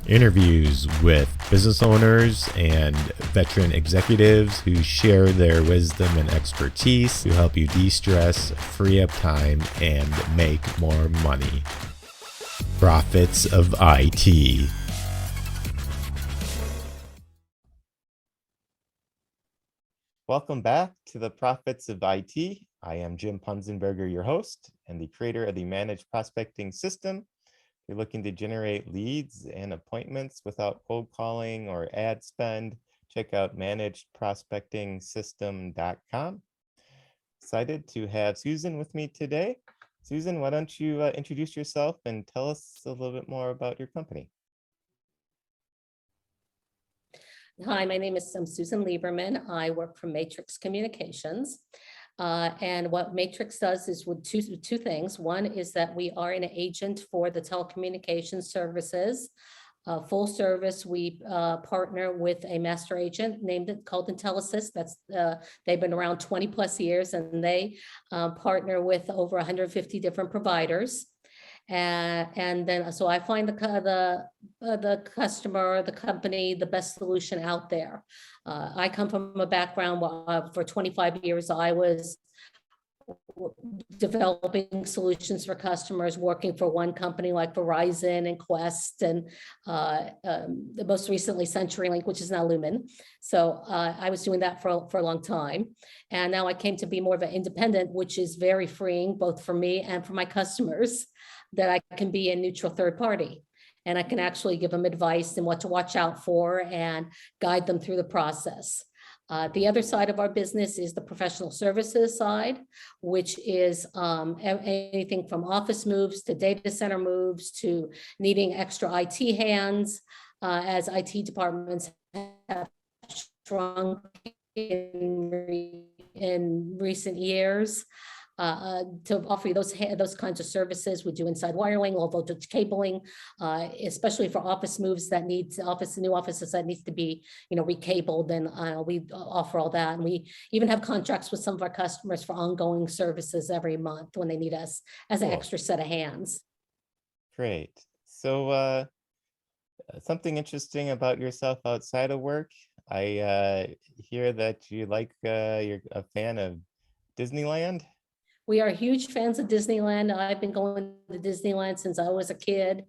Interviews with business owners and veteran executives who share their wisdom and expertise to help you de-stress, free up time, and make more money. Profits of IT. Welcome back to the Profits of IT. I am Jim Punzenberger, your host and the creator of the Managed Prospecting System. If you're looking to generate leads and appointments without cold calling or ad spend, check out managedprospectingsystem.com. Excited to have Susan with me today. Susan, why don't you introduce yourself and tell us a little bit more about your company? Hi, my name is Susan Lieberman. I work for Matrix Communications. And what Matrix does is with two things. One is that we are an agent for the telecommunications services. Full service, we partner with a master agent called Intelisys. They've been around 20 plus years, and they partner with over 150 different providers. And then, so I find the customer, the company, the best solution out there. I come from a background for 25 years. I was developing solutions for customers, working for one company like Verizon and Quest, and most recently CenturyLink, which is now Lumen. So I was doing that for a long time. And now I came to be more of an independent, which is very freeing, both for me and for my customers, that I can be a neutral third party. And I can actually give them advice and what to watch out for and guide them through the process. The other side of our business is the professional services side, which is anything from office moves to data center moves to needing extra IT hands, as IT departments have shrunk in recent years. To offer those kinds of services. We do inside wiring, low voltage cabling, especially for office moves that need new offices that needs to be, recabled, and we offer all that. And we even have contracts with some of our customers for ongoing services every month when they need us as an extra set of hands. Great. So something interesting about yourself outside of work. I hear that you're a fan of Disneyland. We are huge fans of Disneyland. I've been going to Disneyland since I was a kid.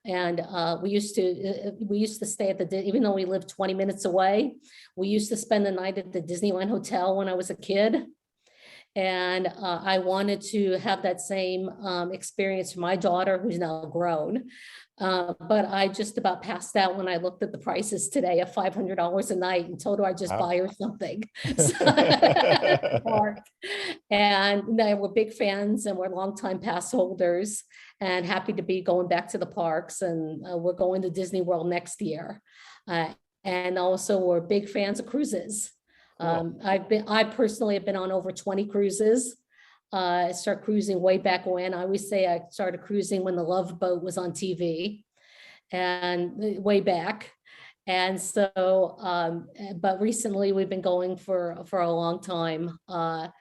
And we used to stay at even though we lived 20 minutes away, we used to spend the night at the Disneyland Hotel when I was a kid. And I wanted to have that same experience for my daughter, who's now grown. But I just about passed out when I looked at the prices today of $500 a night and told her I'd just buy her something. And we're big fans and we're longtime pass holders and happy to be going back to the parks. And we're going to Disney World next year. And also we're big fans of cruises. Cool. I personally have been on over 20 cruises. I started cruising way back when. I always say I started cruising when the Love Boat was on TV, and way back. And so, but recently we've been going for a long time on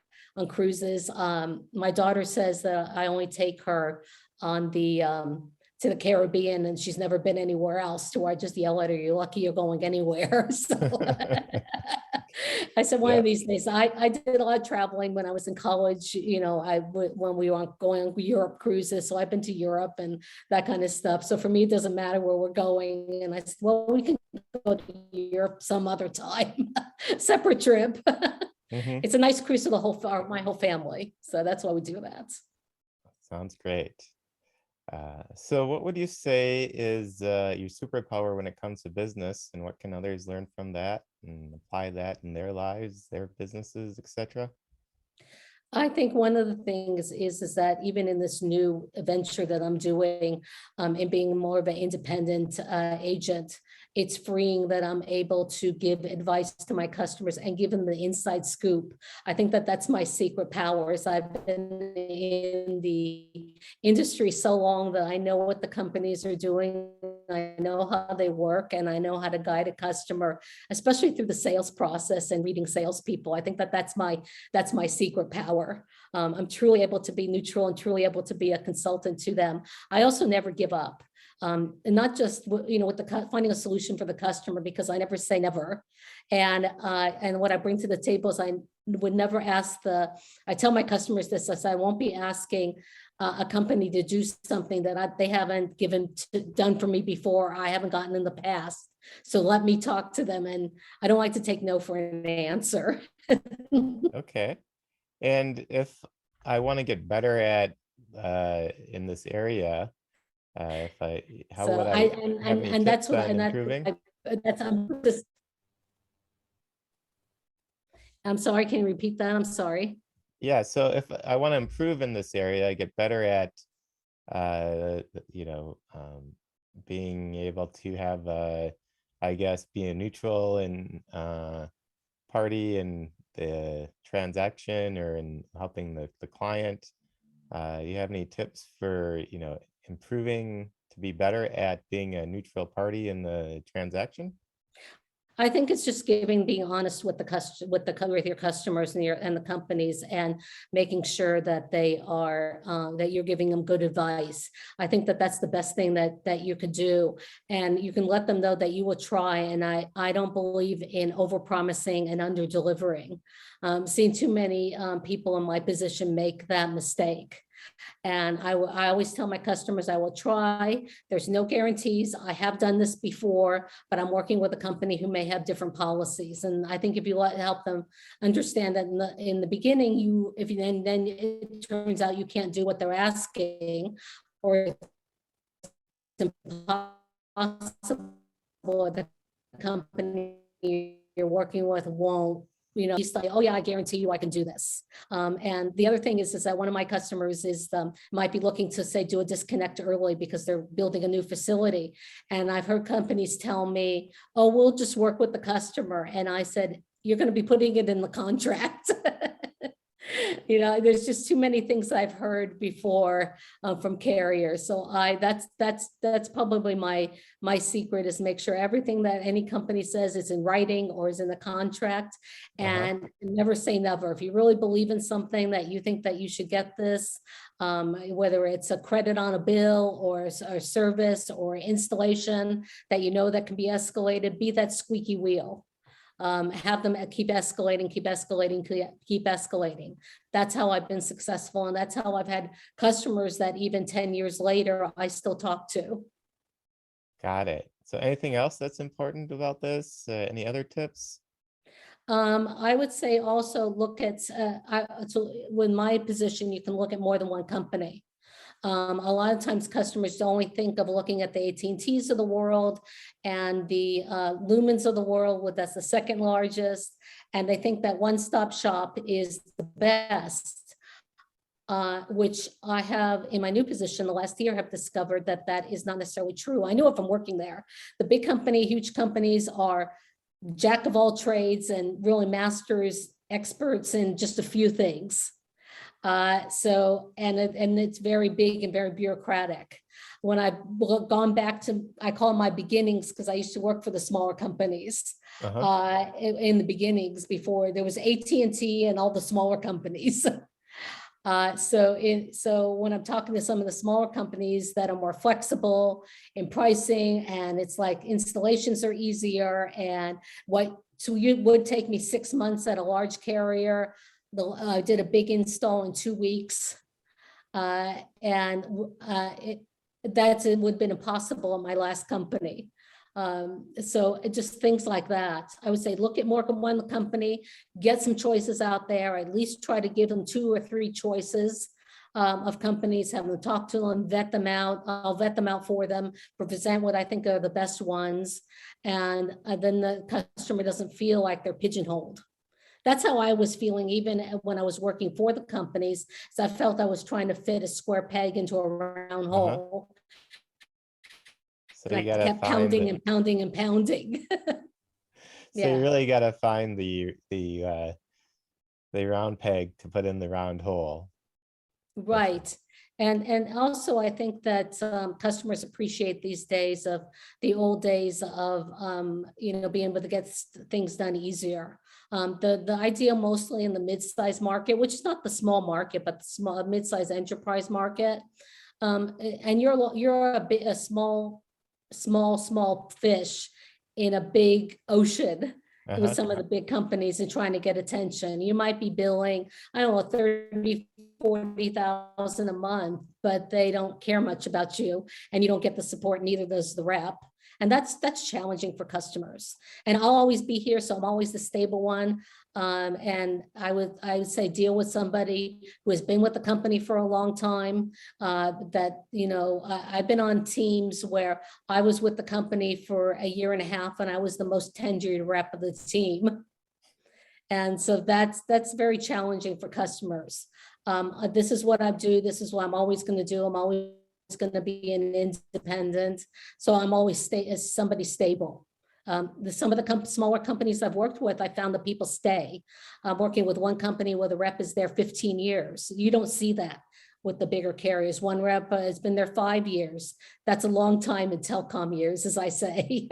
cruises. My daughter says that I only take her on to the Caribbean, and she's never been anywhere else, to where I just yell at her, "You're lucky you're going anywhere." So I said one of these days. I did a lot of traveling when I was in college. When we were going on Europe cruises, so I've been to Europe and that kind of stuff. So for me, it doesn't matter where we're going. And I said, well, we can go to Europe some other time, separate trip. Mm-hmm. It's a nice cruise for my whole family. So that's why we do that. Sounds great. So what would you say is your superpower when it comes to business, and what can others learn from that and apply that in their lives, their businesses, etc.? I think one of the things is that even in this new venture that I'm doing, and being more of an independent agent, it's freeing that I'm able to give advice to my customers and give them the inside scoop. I think that that's my secret power. Is I've been in the industry so long that I know what the companies are doing. I know how they work, and I know how to guide a customer, especially through the sales process and reading salespeople. I think that that's my secret power. I'm truly able to be neutral and truly able to be a consultant to them. I also never give up. and not just, with finding a solution for the customer, because I never say never. And what I bring to the table is I would never ask I tell my customers this, I won't be asking a company to do something that they haven't done for me before, I haven't gotten in the past. So let me talk to them, and I don't like to take no for an answer. Okay. And if I want to get better at in this area, how So would I, I have any and that's tips what, on and that's, improving? I'm sorry, can you repeat that? I'm sorry. Yeah, so if I want to improve in this area, I get better at uh, you know, being able to have I guess be a neutral and party in the transaction or in helping the client. You have any tips for, improving to be better at being a neutral party in the transaction? I think it's just being honest with with your customers and the companies, and making sure that they are, that you're giving them good advice. I think that that's the best thing that you could do. And you can let them know that you will try. And I don't believe in over-promising and under-delivering. Seen too many people in my position make that mistake. And I always tell my customers, I will try. There's no guarantees. I have done this before, but I'm working with a company who may have different policies. And I think if you help them understand that in the beginning, then it turns out you can't do what they're asking, or it's impossible, the company you're working with won't, he's like, oh yeah, I guarantee you I can do this. And the other thing is that one of my customers might be looking to say, do a disconnect early because they're building a new facility. And I've heard companies tell me, oh, we'll just work with the customer. And I said, you're going to be putting it in the contract. There's just too many things I've heard before from carriers. So that's probably my secret, is make sure everything that any company says is in writing or is in the contract, and never say never. If you really believe in something that you think that you should get this, whether it's a credit on a bill or a service or installation that that can be escalated, be that squeaky wheel. Have them keep escalating, keep escalating, keep escalating. That's how I've been successful. And that's how I've had customers that even 10 years later, I still talk to. Got it. So anything else that's important about this? Any other tips? I would say also look at, so with my position, you can look at more than one company. A lot of times customers only think of looking at the AT&Ts of the world and the Lumens of the world, that's the second largest, and they think that one-stop shop is the best, which I have in my new position the last year have discovered that is not necessarily true. I know it from working there. The big company, huge companies are jack of all trades and really masters, experts in just a few things. And it's very big and very bureaucratic. When I've gone back to, I call them my beginnings, because I used to work for the smaller companies in the beginnings, before there was AT&T and all the smaller companies. So when I'm talking to some of the smaller companies that are more flexible in pricing, and it's like installations are easier, and so you would take me 6 months at a large carrier. I did a big install in 2 weeks. It would have been impossible in my last company. So just things like that. I would say, look at more than one company, get some choices out there, at least try to give them 2 or 3 choices of companies, have them talk to them, vet them out. I'll vet them out for them, present what I think are the best ones. And then the customer doesn't feel like they're pigeonholed. That's how I was feeling even when I was working for the companies. So I felt I was trying to fit a square peg into a round hole. So and you I gotta kept pounding and pounding and pounding. So you really gotta find the round peg to put in the round hole. Right. And also I think that customers appreciate these days of the old days of, being able to get things done easier. The idea mostly in the mid-size market, which is not the small market, but the small mid-size enterprise market, And you're a small fish in a big ocean with Uh-huh. some of the big companies and trying to get attention. You might be billing, I don't know, 30, 40,000 a month, but they don't care much about you and you don't get the support, neither does the rep. And that's challenging for customers. And I'll always be here, so I'm always the stable one. And I would say deal with somebody who has been with the company for a long time. That, I've been on teams where I was with the company for a year and a half and I was the most tenured rep of the team. And so that's very challenging for customers. This is what I do. This is what I'm always going to do. I'm always going to be an independent. So I'm always as somebody stable. Some of the smaller companies I've worked with, I found that people stay. I'm working with one company where the rep is there 15 years. You don't see that with the bigger carriers. One rep has been there 5 years. That's a long time in telecom years, as I say.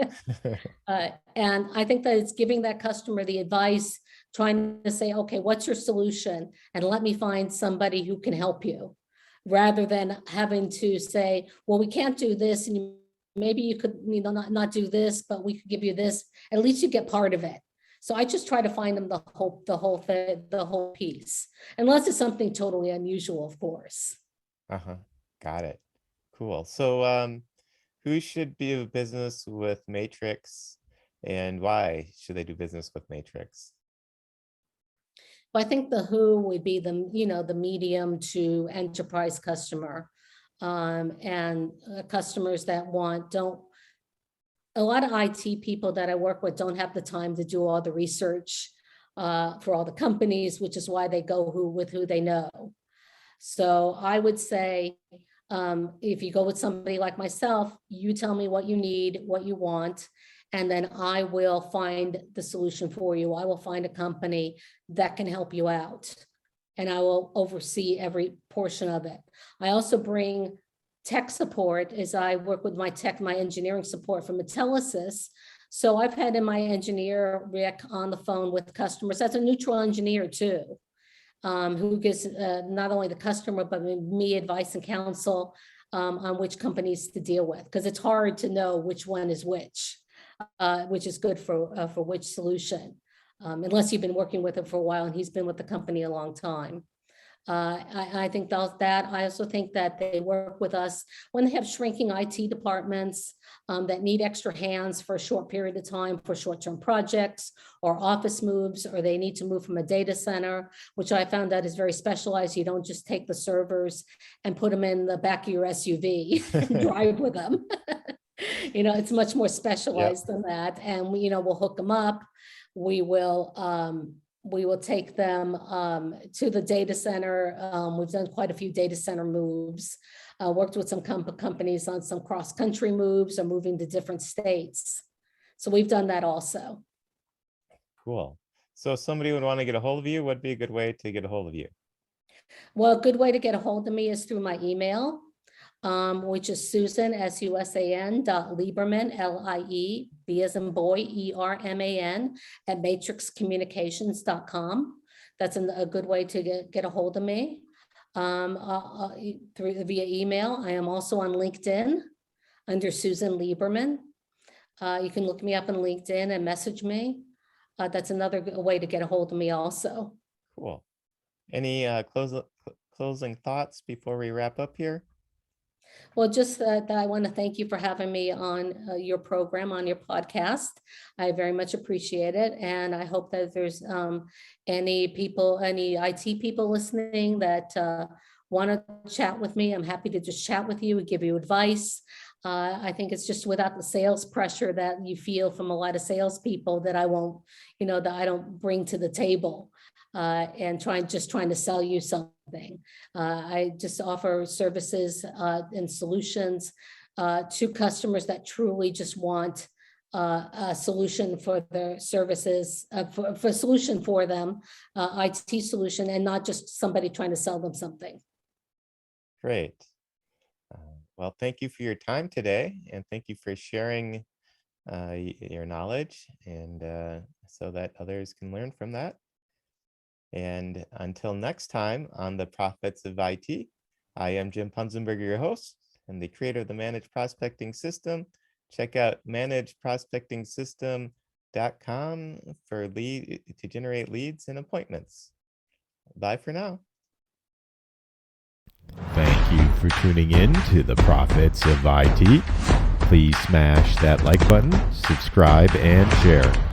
And I think that it's giving that customer the advice, trying to say, okay, what's your solution? And let me find somebody who can help you, rather than having to say, well, we can't do this, and maybe you could, not do this, but we could give you this. At least you get part of it. So I just try to find them the whole thing, the whole piece, unless it's something totally unusual, of course. Uh-huh. Got it. Cool. So who should do business with Matrix and why should they do business with Matrix? But I think the who would be the medium to enterprise customer. And customers that don't, a lot of IT people that I work with don't have the time to do all the research for all the companies, which is why they go with who they know. So I would say, if you go with somebody like myself, you tell me what you need, what you want, and then I will find the solution for you. I will find a company that can help you out, and I will oversee every portion of it. I also bring tech support as I work with my engineering support from Metellisys. So I've had in my engineer Rick on the phone with customers as a neutral engineer too, who gives not only the customer, but me advice and counsel on which companies to deal with, because it's hard to know which one is which is good for which solution, unless you've been working with him for a while and he's been with the company a long time. I think that I also think that they work with us when they have shrinking IT departments that need extra hands for a short period of time for short-term projects or office moves, or they need to move from a data center, which I found that is very specialized. You don't just take the servers and put them in the back of your SUV and drive with them. It's much more specialized than that. And we'll hook them up. We will take them to the data center. We've done quite a few data center moves, worked with some companies on some cross-country moves or moving to different states. So we've done that also. Cool. So if somebody would want to get a hold of you, what'd be a good way to get a hold of you? Well, a good way to get a hold of me is through my email, which is Susan, SUSAN Lieberman, LIE, as in boy, ERMAN, at matrixcommunications.com. That's a good way to get a hold of me via email. I am also on LinkedIn under Susan Lieberman. You can look me up on LinkedIn and message me. That's another way to get a hold of me also. Cool. Any closing thoughts before we wrap up here? Well, just that I want to thank you for having me on your program, on your podcast. I very much appreciate it. And I hope that there's any IT people listening that want to chat with me. I'm happy to just chat with you and give you advice. I think it's just without the sales pressure that you feel from a lot of salespeople that I won't, that I don't bring to the table. And trying to sell you something. I just offer services and solutions to customers that truly just want a solution for their services, for a solution for them, IT solution, and not just somebody trying to sell them something. Great. Well, thank you for your time today, and thank you for sharing your knowledge, and so that others can learn from that. And until next time on the Profits of IT, I am Jim Punzenberger, your host and the creator of the Managed Prospecting System. Check out managedprospectingsystem.com for to generate leads and appointments. Bye for now. Thank you for tuning in to the Profits of IT. Please smash that like button, subscribe, and share.